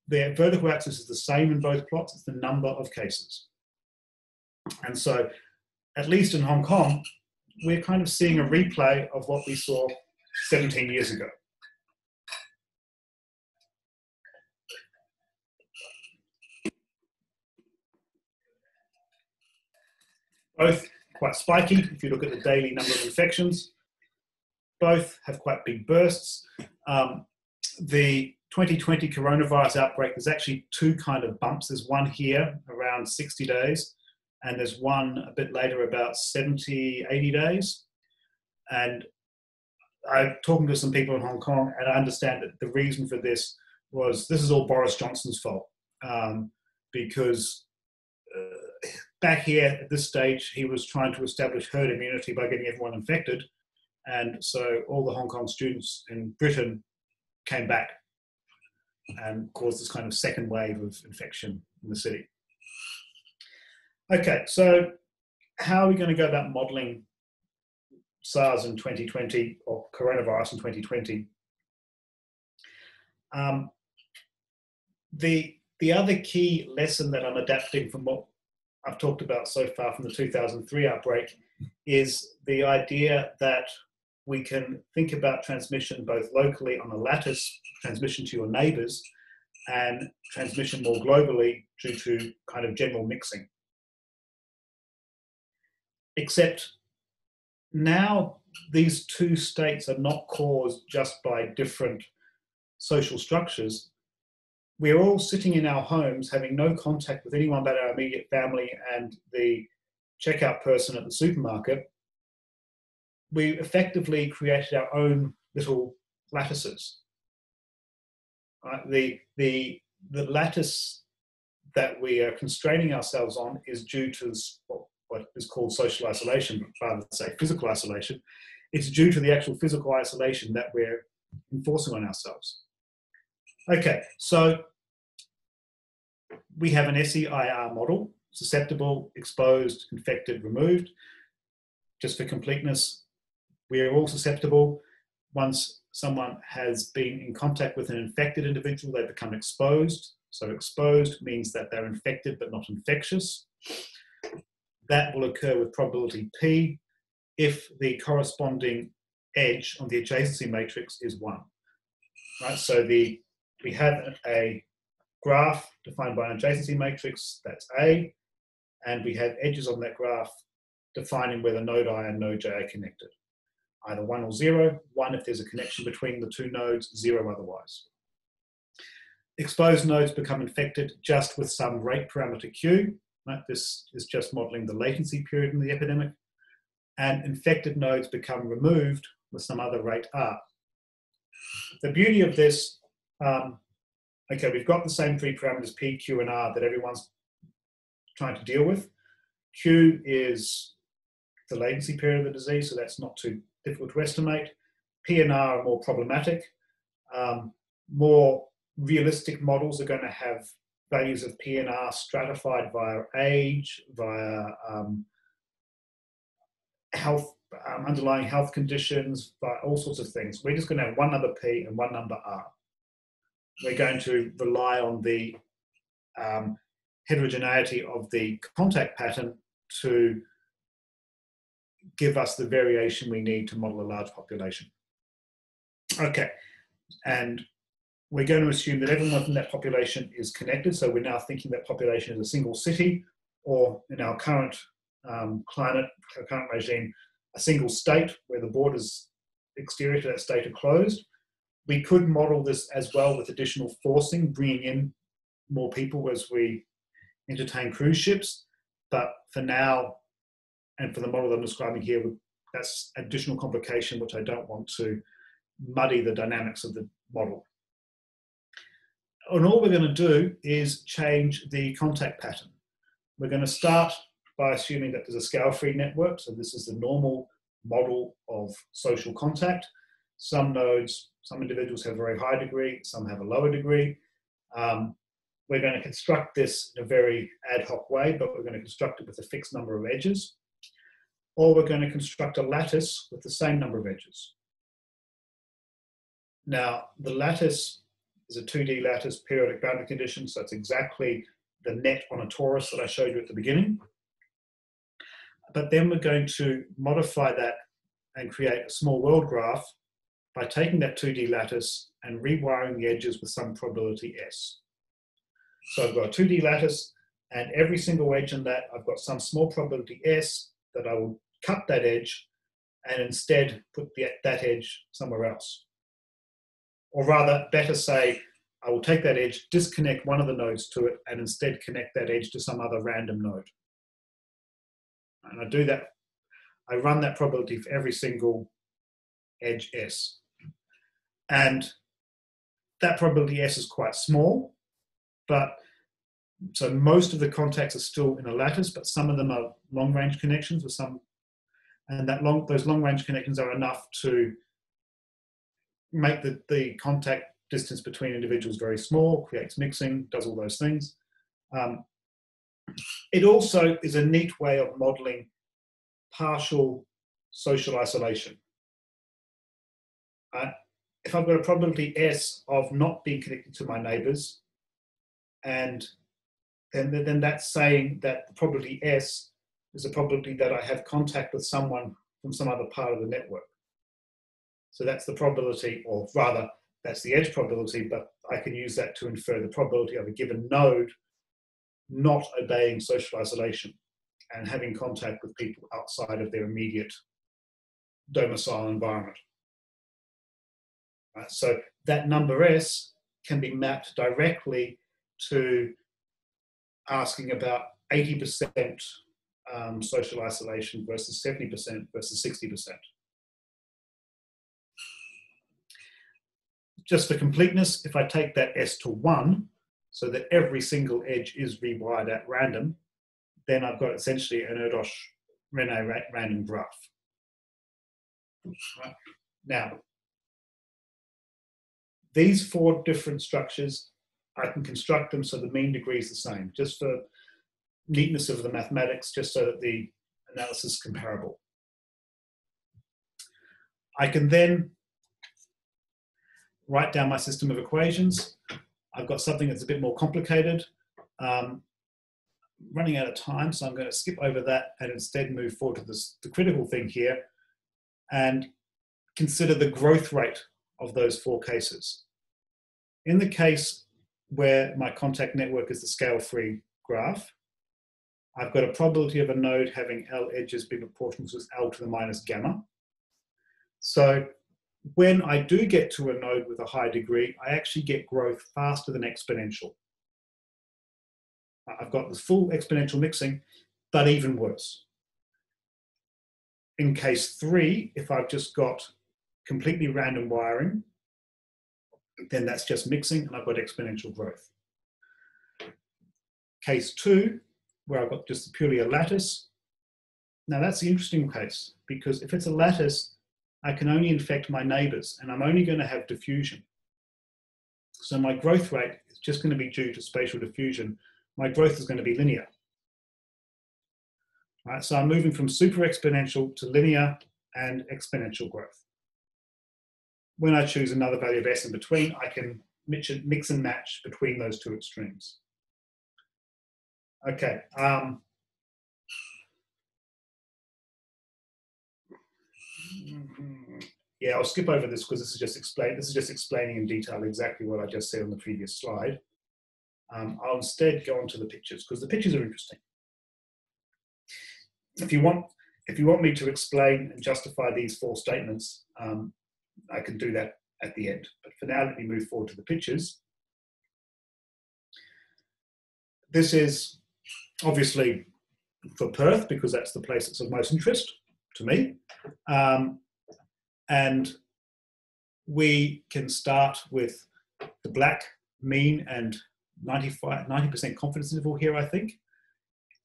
The vertical axis is the same in both plots, it's the number of cases. And so, at least in Hong Kong, we're kind of seeing a replay of what we saw 17 years ago. Both quite spiky, if you look at the daily number of infections. Both have quite big bursts. The 2020 coronavirus outbreak, there's actually two kind of bumps. There's one here around 60 days, and there's one a bit later about 70, 80 days. And I'm talking to some people in Hong Kong, and I understand that the reason for this is all Boris Johnson's fault, because back here at this stage, he was trying to establish herd immunity by getting everyone infected. And so all the Hong Kong students in Britain came back and caused this kind of second wave of infection in the city. Okay, so how are we going to go about modelling SARS in 2020 or coronavirus in 2020? The other key lesson that I'm adapting from what I've talked about so far from the 2003 outbreak is the idea that we can think about transmission both locally on a lattice, transmission to your neighbours, and transmission more globally due to kind of general mixing. Except now these two states are not caused just by different social structures. We're all sitting in our homes having no contact with anyone but our immediate family and the checkout person at the supermarket. We effectively created our own little lattices. The lattice that we are constraining ourselves on is due to what is called social isolation, but rather than say physical isolation. It's due to the actual physical isolation that we're enforcing on ourselves. Okay, so we have an SEIR model: susceptible, exposed, infected, removed. Just for completeness, we are all susceptible. Once someone has been in contact with an infected individual, they become exposed. So exposed means that they're infected but not infectious. That will occur with probability P if the corresponding edge on the adjacency matrix is 1. Right? So we have a graph defined by an adjacency matrix, that's A, and we have edges on that graph defining whether node I and node J are connected. Either 1 or 0, 1 if there's a connection between the two nodes, 0 otherwise. Exposed nodes become infected just with some rate parameter Q. Right? This is just modeling the latency period in the epidemic. And infected nodes become removed with some other rate R. The beauty of this, okay, we've got the same three parameters P, Q, and R that everyone's trying to deal with. Q is the latency period of the disease, so that's not too difficult to estimate. P and R are more problematic. More realistic models are going to have values of P and R stratified via age, via health, underlying health conditions, via all sorts of things. We're just going to have one number P and one number R. We're going to rely on the heterogeneity of the contact pattern to give us the variation we need to model a large population. Okay, and we're going to assume that everyone from that population is connected. So we're now thinking that population is a single city, or in our current climate, current regime, a single state where the borders exterior to that state are closed. We could model this as well with additional forcing, bringing in more people as we entertain cruise ships. But for now, and for the model that I'm describing here, that's additional complication, which I don't want to muddy the dynamics of the model. And all we're going to do is change the contact pattern. We're going to start by assuming that there's a scale-free network. So this is the normal model of social contact. Some nodes, some individuals have a very high degree, some have a lower degree. We're going to construct this in a very ad hoc way, but we're going to construct it with a fixed number of edges. Or we're going to construct a lattice with the same number of edges. Now, the lattice is a 2D lattice periodic boundary condition, so it's exactly the net on a torus that I showed you at the beginning. But then we're going to modify that and create a small world graph by taking that 2D lattice and rewiring the edges with some probability S. So I've got a 2D lattice, and every single edge in that, I've got some small probability S that I will cut that edge and instead put that edge somewhere else. Or rather, better say, I will take that edge, disconnect one of the nodes to it, and instead connect that edge to some other random node. And I do that, I run that probability for every single edge S. And that probability S is quite small, but so most of the contacts are still in a lattice, but some of them are long-range connections with some, and those long-range connections are enough to make the contact distance between individuals very small, creates mixing, does all those things. It also is a neat way of modeling partial social isolation. If I've got a probability S of not being connected to my neighbors, and then that's saying that the probability S is a probability that I have contact with someone from some other part of the network. So that's the probability, or rather, that's the edge probability, but I can use that to infer the probability of a given node not obeying social isolation and having contact with people outside of their immediate domicile environment. Right, so that number S can be mapped directly to asking about 80% social isolation versus 70% versus 60%. Just for completeness, if I take that S to 1, so that every single edge is rewired at random, then I've got essentially an Erdos-Rene random graph. Right. Now, these 4 different structures, I can construct them so the mean degree is the same, just for neatness of the mathematics, just so that the analysis is comparable. I can then write down my system of equations. I've got something that's a bit more complicated. Running out of time, so I'm going to skip over that and instead move forward to the critical thing here and consider the growth rate of those 4 cases. In the case where my contact network is the scale-free graph, I've got a probability of a node having L edges be proportional to L to the minus gamma. So when I do get to a node with a high degree, I actually get growth faster than exponential. I've got this full exponential mixing, but even worse. In case 3, if I've just got completely random wiring, then that's just mixing and I've got exponential growth. Case 2, where I've got just purely a lattice. Now that's the interesting case, because if it's a lattice, I can only infect my neighbors and I'm only going to have diffusion. So my growth rate is just going to be due to spatial diffusion. My growth is going to be linear. Right, so I'm moving from super exponential to linear and exponential growth. When I choose another value of S in between, I can mix and match between those 2 extremes. Okay. Yeah, I'll skip over this because this is just explaining in detail exactly what I just said on the previous slide. I'll instead go on to the pictures because the pictures are interesting. If you want me to explain and justify these 4 statements, I can do that at the end. But for now, let me move forward to the pictures. This is obviously for Perth because that's the place that's of most interest to me. And we can start with the black mean and 90% confidence interval here, I think,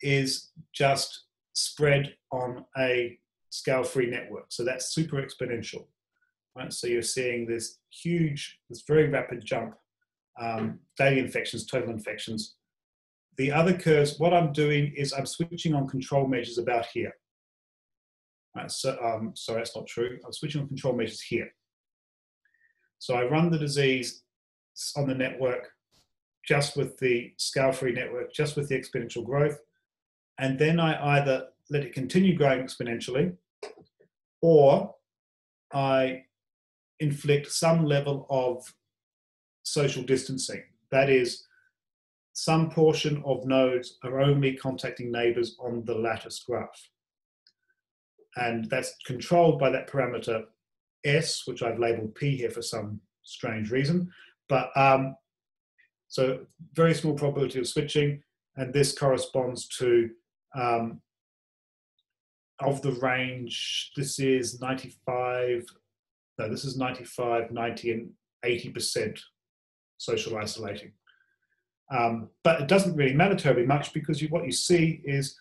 is just spread on a scale-free network. So that's super exponential. Right? So you're seeing this very rapid jump, daily infections, total infections. The other curves, what I'm doing is I'm switching on control measures about here. Right? So, sorry, that's not true. I'm switching on control measures here. So I run the disease on the network just with the scale-free network, just with the exponential growth. And then I either let it continue growing exponentially, or I inflict some level of social distancing. That is, some portion of nodes are only contacting neighbors on the lattice graph. And that's controlled by that parameter S, which I've labeled P here for some strange reason. But so very small probability of switching, and this corresponds to of the range, this is 95, no, this is 95, 90, and 80% social isolating. But it doesn't really matter terribly much, because what you see is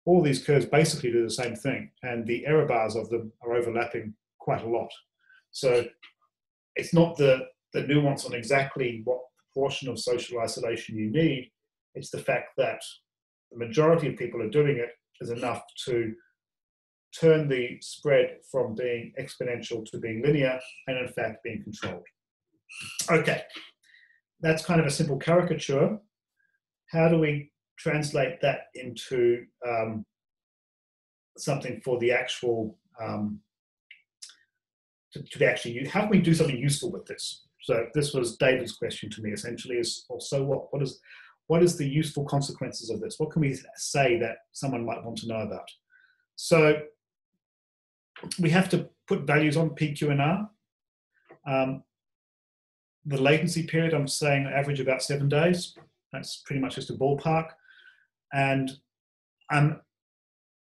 all these curves basically do the same thing, and the error bars of them are overlapping quite a lot. So it's not the nuance on exactly what proportion of social isolation you need, it's the fact that the majority of people are doing it is enough to turn the spread from being exponential to being linear, and in fact being controlled. Okay, that's kind of a simple caricature. How do we translate that into something for the actual, to actually, how can we do something useful with this? So this was David's question to me, essentially, is, well, so what is the useful consequences of this? What can we say that someone might want to know about? So we have to put values on P, Q, and R. The latency period, I'm saying average about 7 days. That's pretty much just a ballpark. And I'm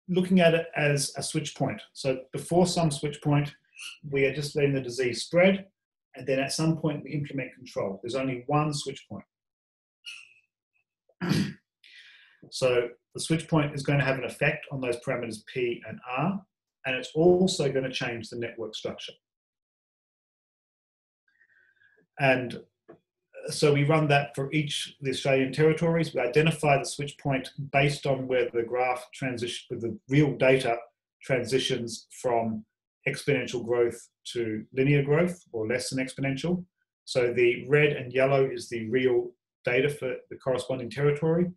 looking at it as a switch point. So before some switch point, we are just letting the disease spread, and then at some point we implement control. There's only one switch point. So the switch point is going to have an effect on those parameters P and R, and it's also going to change the network structure. And so we run that for each of the Australian territories. We identify the switch point based on where the graph transition, with the real data transitions from exponential growth to linear growth, or less than exponential. So the red and yellow is the real data for the corresponding territory.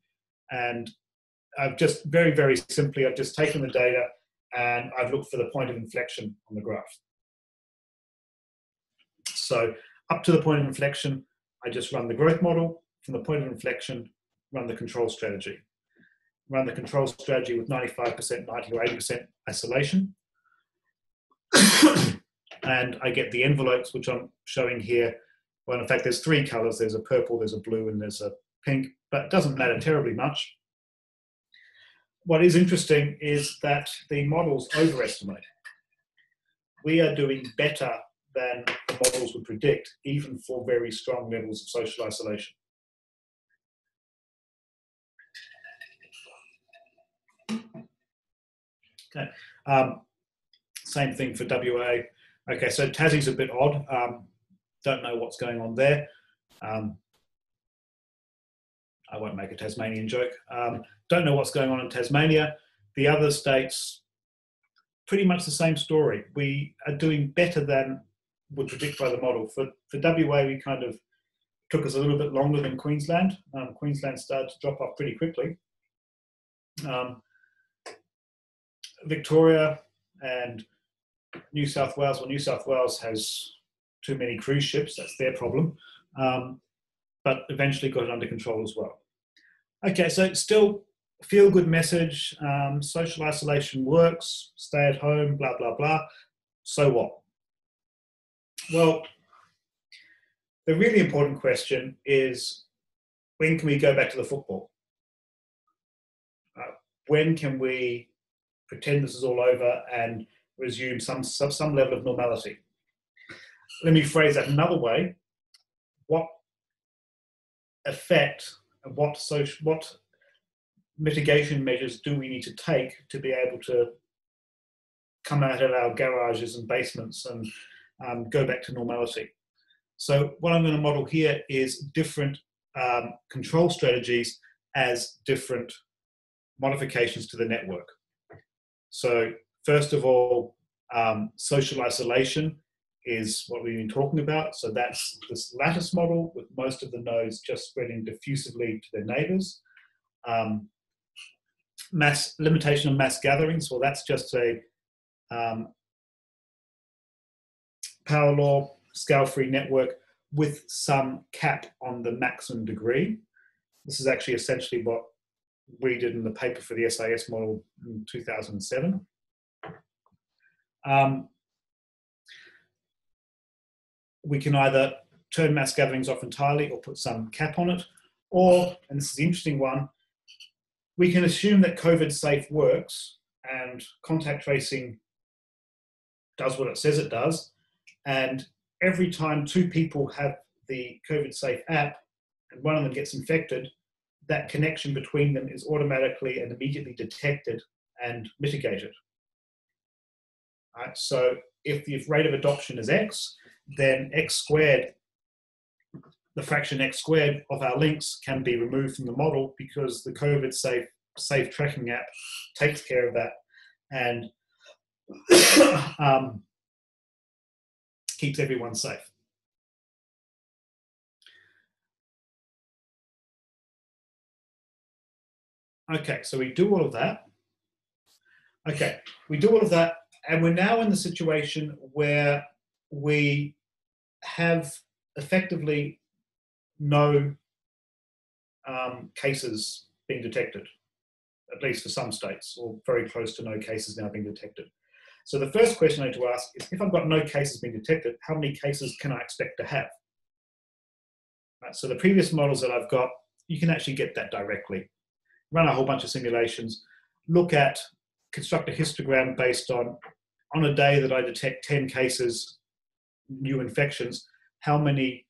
And I've just very, very simply, I've just taken the data and I've looked for the point of inflection on the graph. So up to the point of inflection, I just run the growth model. From the point of inflection, run the control strategy. Run the control strategy with 95%, 90 or 80% isolation. And I get the envelopes, which I'm showing here. Well, in fact, there's three colors. There's a purple, there's a blue, and there's a pink, but it doesn't matter terribly much. What is interesting is that the models overestimate. We are doing better than the models would predict, even for very strong levels of social isolation. Okay, same thing for WA. Okay, so Tassie's a bit odd. Don't know what's going on there. I won't make a Tasmanian joke. Don't know what's going on in Tasmania. The other states, pretty much the same story. We are doing better than would predict by the model. For WA, we kind of took us a little bit longer than Queensland. Queensland started to drop off pretty quickly. Victoria and New South Wales, well, New South Wales has too many cruise ships, that's their problem, but eventually got it under control as well. Okay, so still feel-good message, social isolation works, stay at home, blah, blah, blah. So what? Well, the really important question is, when can we go back to the football? When can we pretend this is all over and resume some level of normality? Let me phrase that another way. What effect, what mitigation measures do we need to take to be able to come out of our garages and basements and go back to normality? So what I'm going to model here is different control strategies as different modifications to the network. So first of all, social isolation is what we've been talking about. So that's this lattice model with most of the nodes just spreading diffusively to their neighbors. limitation of mass gatherings. Well, that's just a power law scale-free network with some cap on the maximum degree. This is actually essentially what we did in the paper for the SAS model in 2007. We can either turn mass gatherings off entirely or put some cap on it, or, and this is the interesting one, we can assume that COVID safe works and contact tracing does what it says it does, and every time two people have the COVID safe app and one of them gets infected, that connection between them is automatically and immediately detected and mitigated. Right, so if the rate of adoption is X, then X squared, the fraction X squared of our links can be removed from the model because the COVID safe tracking app takes care of that and keeps everyone safe. Okay, so we do all of that. Okay, we do all of that, and we're now in the situation where we have effectively no cases being detected, at least for some states, or very close to no cases now being detected. So the first question I need to ask is, if I've got no cases being detected, how many cases can I expect to have? Right, so the previous models that I've got, you can actually get that directly. Run a whole bunch of simulations, construct a histogram based on a day that I detect 10 cases, new infections, how many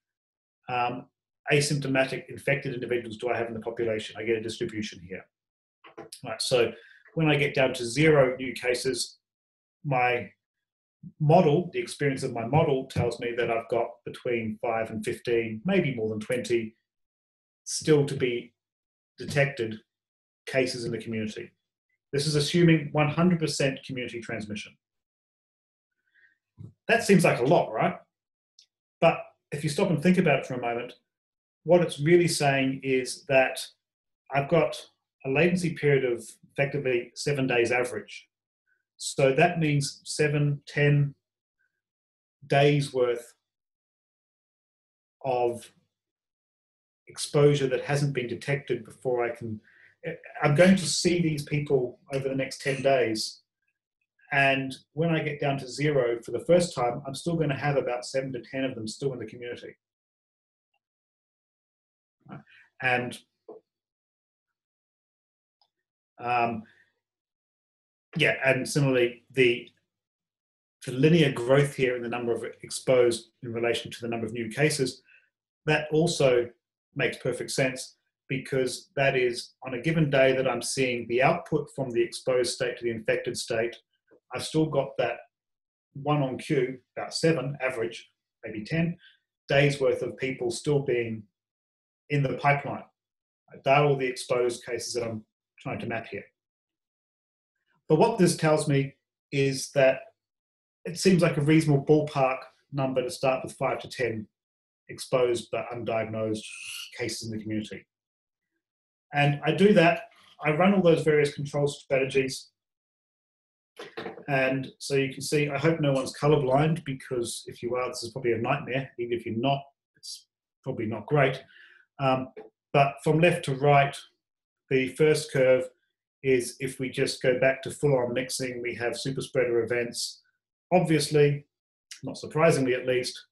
asymptomatic infected individuals do I have in the population? I get a distribution here. Right, so when I get down to 0 new cases, my model, the experience of my model tells me that I've got between 5 and 15, maybe more than 20, still to be detected cases in the community. This is assuming 100% community transmission. That seems like a lot, right? But if you stop and think about it for a moment, what it's really saying is that I've got a latency period of effectively 7 days average. So that means 7, 10 days worth of exposure that hasn't been detected before I'm going to see these people over the next 10 days. And when I get down to 0 for the first time, I'm still going to have about 7 to 10 of them still in the community. And yeah, and similarly, the linear growth here in the number of exposed in relation to the number of new cases, that also makes perfect sense, because that is on a given day that I'm seeing the output from the exposed state to the infected state, I've still got that 1 on Q, about 7 average, maybe 10 days worth of people still being in the pipeline. They're all the exposed cases that I'm trying to map here. But what this tells me is that it seems like a reasonable ballpark number to start with 5 to 10 exposed but undiagnosed cases in the community. And I do that, I run all those various control strategies. And so you can see, I hope no one's colorblind, because if you are, this is probably a nightmare. Even if you're not, it's probably not great. But from left to right, the first curve is if we just go back to full-on mixing, we have super spreader events. Obviously, not surprisingly at least,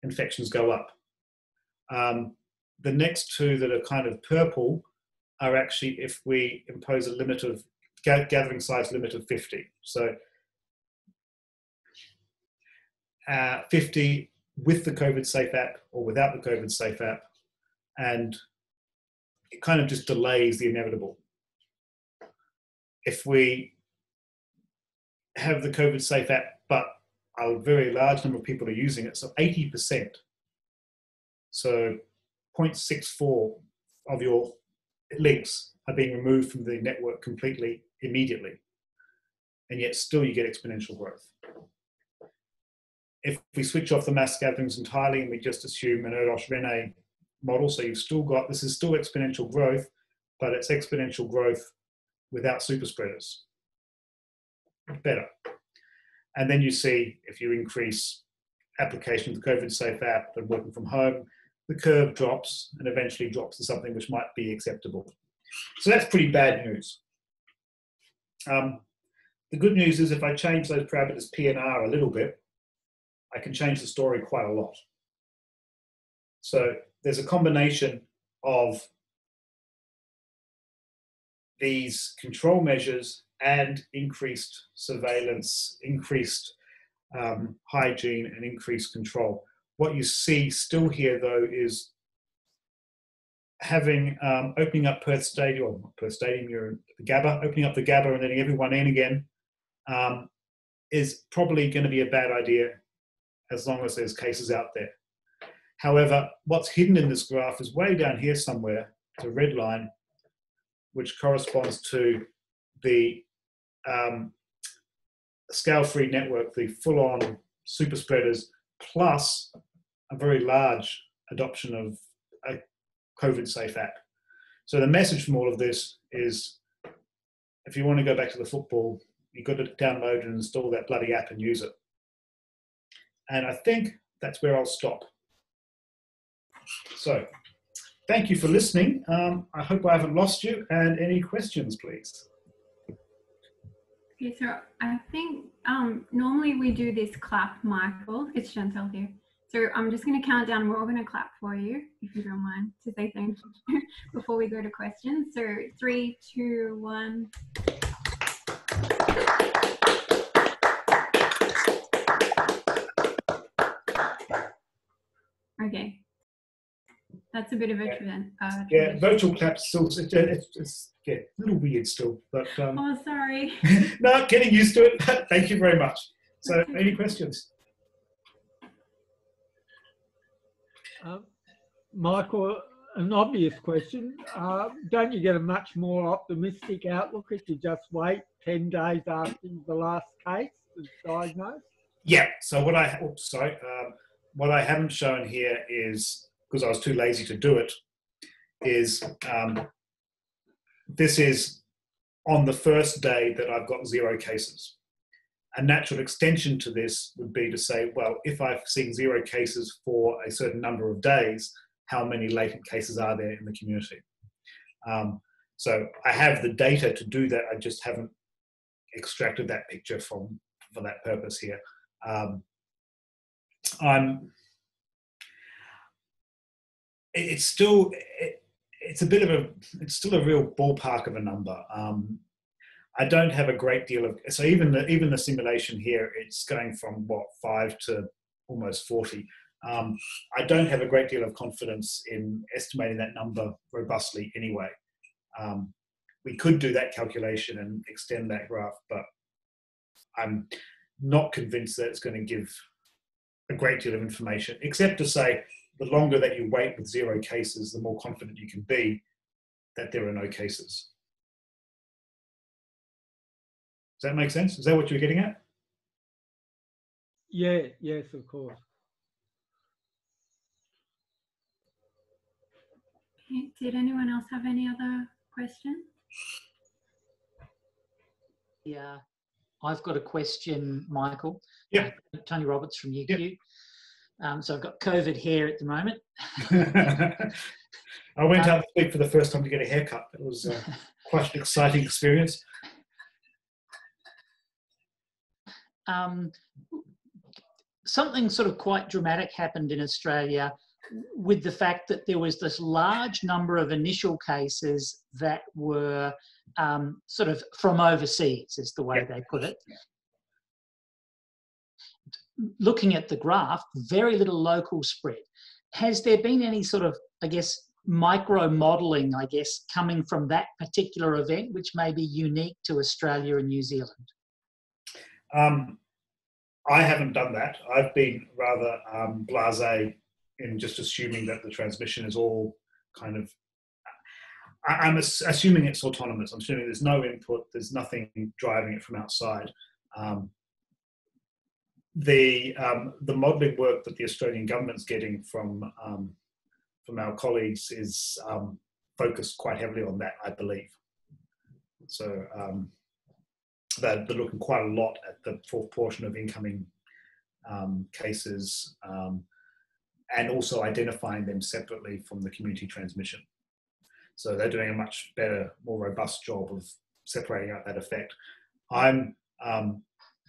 infections go up. The next two that are kind of purple are actually if we impose a limit of gathering size limit of 50. So 50 with the COVID safe app or without the COVID safe app, and it kind of just delays the inevitable. If we have the COVID safe app, but a very large number of people are using it, so 80%, so 0.64 of your links are being removed from the network completely immediately, and yet still you get exponential growth. If we switch off the mass gatherings entirely and we just assume an Erdos-Rene model, so you've still got, this is still exponential growth, but it's exponential growth without super spreaders. Better. And then you see if you increase application of the COVID Safe app and working from home, the curve drops and eventually drops to something which might be acceptable. So that's pretty bad news. The good news is if I change those parameters P and R a little bit, I can change the story quite a lot. So there's a combination of these control measures and increased surveillance, increased hygiene and increased control. What you see still here though is having opening up Perth Stadium, or not Perth Stadium, you're the Gabba, opening up the Gabba and letting everyone in again is probably going to be a bad idea as long as there's cases out there. However, what's hidden in this graph is way down here somewhere, it's a red line, which corresponds to the scale-free network, the full-on super spreaders, plus a very large adoption of a COVID Safe app. So the message from all of this is, if you want to go back to the football, you've got to download and install that bloody app and use it. And I think that's where I'll stop. So thank you for listening. I hope I haven't lost you. And any questions, please? Okay, so I think normally we do this clap, Michael. It's Chantel here. So I'm just going to count down and we're all going to clap for you, if you don't mind, to say thank you before we go to questions. So 3, 2, 1. Okay. That's a bit of a trend. Yeah, virtual claps still, it's a little weird still, but... oh, sorry. No, getting used to it. Thank you very much. So, any questions? Michael, an obvious question. Don't you get a much more optimistic outlook if you just wait 10 days after the last case is diagnosed? Yeah, so what I haven't shown here is, because I was too lazy to do it, is this is on the first day that I've got 0 cases. A natural extension to this would be to say, well, if I've seen 0 cases for a certain number of days, how many latent cases are there in the community? So I have the data to do that. I just haven't extracted that picture for that purpose here. It's still a real ballpark of a number. I don't have a great deal of, so even the simulation here, it's going from what, 5 to almost 40. I don't have a great deal of confidence in estimating that number robustly anyway. We could do that calculation and extend that graph, but I'm not convinced that it's going to give a great deal of information, except to say the longer that you wait with 0 cases, the more confident you can be that there are no cases. Does that make sense? Is that what you're getting at? Yeah, yes, of course. Okay. Did anyone else have any other questions? Yeah, I've got a question, Michael. Yeah. Tony Roberts from UQ. Yep. So I've got COVID here at the moment. I went out this week for the first time to get a haircut. It was quite an exciting experience. Something sort of quite dramatic happened in Australia with the fact that there was this large number of initial cases that were sort of from overseas, is the way they put it. Looking at the graph, very little local spread. Has there been any sort of, I guess, micro modelling, I guess, coming from that particular event, which may be unique to Australia and New Zealand? I haven't done that. I've been rather blasé in just assuming that the transmission is all kind of, I'm assuming it's autonomous. I'm assuming there's no input, there's nothing driving it from outside. The modelling work that the Australian government's getting from our colleagues is focused quite heavily on that, I believe. So they're looking quite a lot at the proportion of incoming cases and also identifying them separately from the community transmission. So they're doing a much better, more robust job of separating out that effect. I'm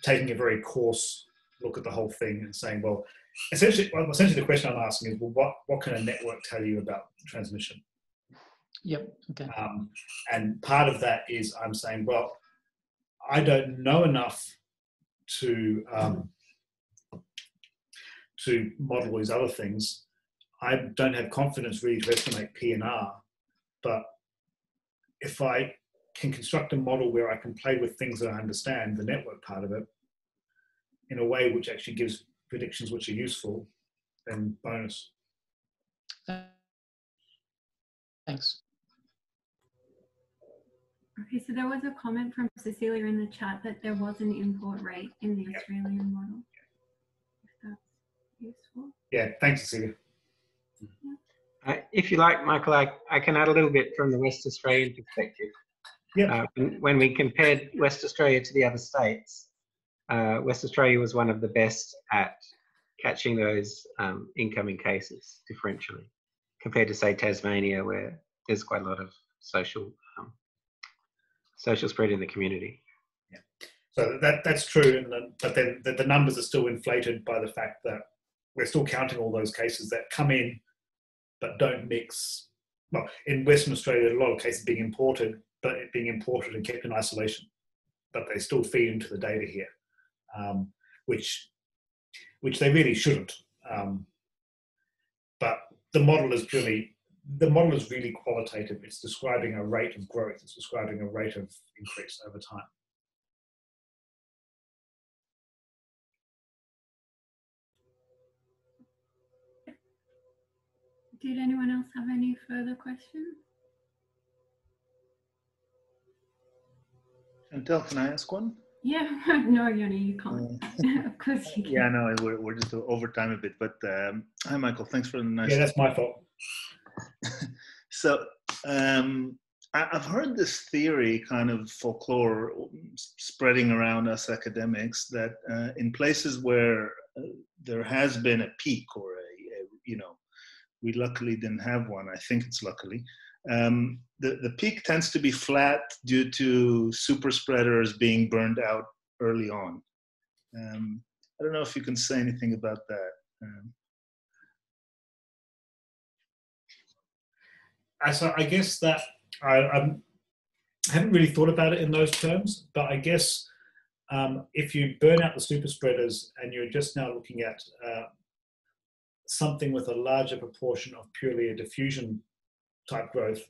taking a very coarse look at the whole thing and saying, well, essentially the question I'm asking is, well, what can a network tell you about transmission? Yep. Okay. And part of that is I'm saying, well, I don't know enough to model these other things. I don't have confidence really to estimate P and R, but if I can construct a model where I can play with things that I understand, the network part of it, in a way which actually gives predictions which are useful, then bonus. Thanks. Okay, so there was a comment from Cecilia in the chat that there was an import rate in the Australian model. If that's useful. Yeah, thanks, Cecilia. If you like, Michael, I can add a little bit from the West Australian perspective. Yeah. When we compared West Australia to the other states, West Australia was one of the best at catching those incoming cases differentially, compared to, say, Tasmania, where there's quite a lot of social spread in the community. Yeah. So that's true, but then the numbers are still inflated by the fact that we're still counting all those cases that come in but don't mix. Well, in Western Australia, a lot of cases being imported, but being imported and kept in isolation, but they still feed into the data here, which they really shouldn't. But the model is really qualitative. It's describing a rate of growth. It's describing a rate of increase over time. Did anyone else have any further questions? Chantal, can I ask one? Yeah, no, Yoni, you can't. Of course you can. Yeah, no, we're just over time a bit, but hi, Michael. Thanks for the nice. Yeah, that's my fault. So I've heard this theory, kind of folklore, spreading around us academics, that in places where there has been a peak or we luckily didn't have one. I think it's luckily. The peak tends to be flat due to super spreaders being burned out early on. I don't know if you can say anything about that. So I guess that I haven't really thought about it in those terms, but I guess if you burn out the super spreaders and you're just now looking at something with a larger proportion of purely a diffusion type growth,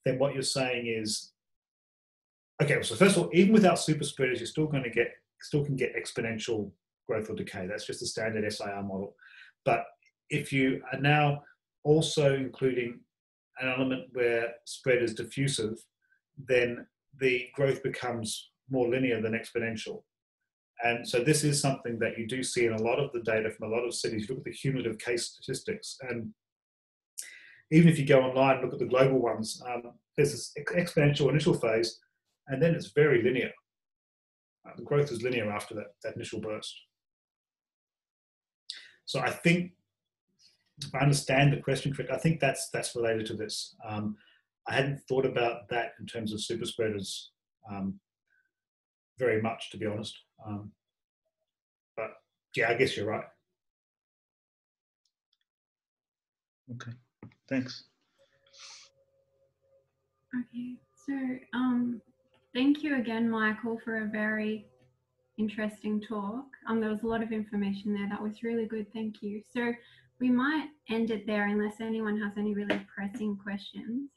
then what you're saying is, okay, so first of all, even without super spreaders, you're still can get exponential growth or decay. That's just the standard SIR model. But if you are now also including an element where spread is diffusive, then the growth becomes more linear than exponential. And so this is something that you do see in a lot of the data from a lot of cities. Look at the cumulative case statistics. And even if you go online, look at the global ones, there's this exponential initial phase, and then it's very linear. The growth is linear after that initial burst. So I think, if I understand the question correctly, I think that's related to this. I hadn't thought about that in terms of super spreaders very much, to be honest. But yeah, I guess you're right. Okay, thanks. Okay, so thank you again, Michael, for a very interesting talk. There was a lot of information there. That was really good. Thank you. So we might end it there unless anyone has any really pressing questions,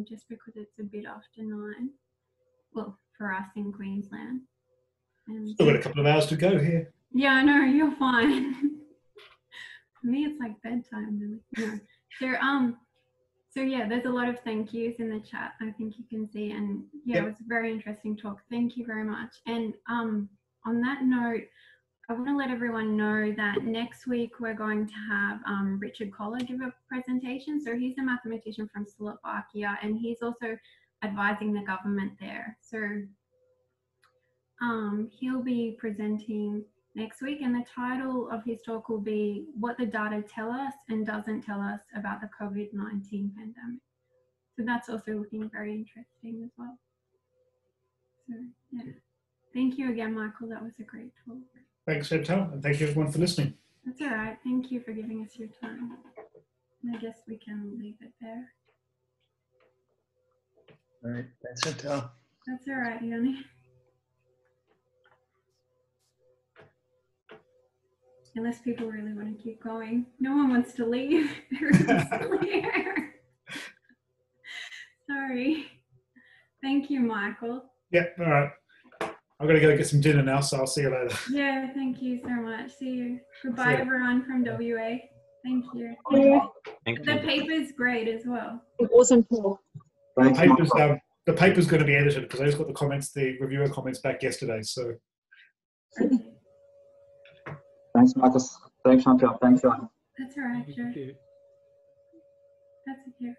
just because it's a bit after 9. Well, for us in Queensland. And Still got a couple of hours to go here. yeah, I know, you're fine. For me, it's like bedtime. No. So yeah, there's a lot of thank yous in the chat. I think you can see, and yeah, It was a very interesting talk. Thank you very much. And on that note, I want to let everyone know that next week we're going to have Richard Koller give a presentation. So he's a mathematician from Slovakia, and he's also advising the government there. So he'll be presenting next week, and the title of his talk will be "What the Data Tell Us and Doesn't Tell Us About the COVID-19 Pandemic." So that's also looking very interesting as well. So yeah, thank you again, Michael. That was a great talk. Thanks, Chantal, and thank you everyone for listening. That's all right. Thank you for giving us your time. And I guess we can leave it there. All right, thanks, Chantal. That's all right, Yoni. Unless people really want to keep going. No one wants to leave. Everyone's still here. Sorry. Thank you, Michael. Yeah, all right. I'm going to go get some dinner now, so I'll see you later. Yeah, thank you so much. See you. Goodbye, See you. everyone from WA. Thank you. Thank The you. paper's great as well. It wasn't Paul. The paper's going to be edited because I just got the comments, the reviewer comments back yesterday. So Okay. Thanks, Marcus. Thanks, Chantal. Thanks, John. That's all right, Joe. Thank you. That's okay.